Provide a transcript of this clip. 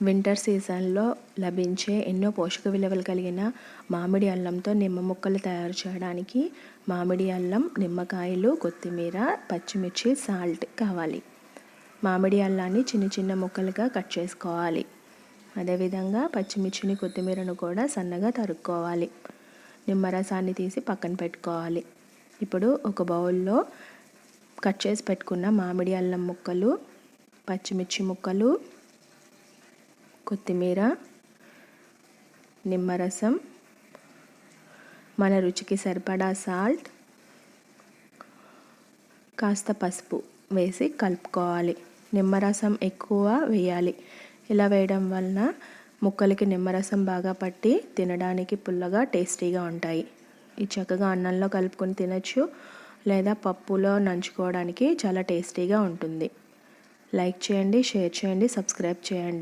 Winter సీజన్లో లభించే ఎన్నో పోషక విలువలు కలిగిన మామిడి అల్లంతో నిమ్మ ముక్కలు తయారు చేయడానికి మామిడి అల్లం, నిమ్మకాయలు, కొత్తిమీర, పచ్చిమిర్చి, సాల్ట్ కావాలి. మామిడి అల్లాన్ని చిన్న చిన్న ముక్కలుగా కట్ చేసుకోవాలి. అదేవిధంగా పచ్చిమిర్చిని, కొత్తిమీరను కూడా సన్నగా తరుక్కోవాలి. నిమ్మరసాన్ని తీసి పక్కన పెట్టుకోవాలి. ఇప్పుడు ఒక బౌల్లో కట్ చేసి పెట్టుకున్న మామిడి అల్లం ముక్కలు, పచ్చిమిర్చి ముక్కలు, కొత్తిమీర, నిమ్మరసం, మన రుచికి సరిపడా సాల్ట్, కాస్త పసుపు వేసి కలుపుకోవాలి. నిమ్మరసం ఎక్కువ వేయాలి. ఇలా వేయడం వలన ముక్కలకి నిమ్మరసం బాగా పట్టి తినడానికి పుల్లగా టేస్టీగా ఉంటాయి. ఇది చక్కగా అన్నంలో కలుపుకొని తినచ్చు, లేదా పప్పులో నంచుకోవడానికి చాలా టేస్టీగా ఉంటుంది. లైక్ చేయండి, షేర్ చేయండి, సబ్స్క్రైబ్ చేయండి.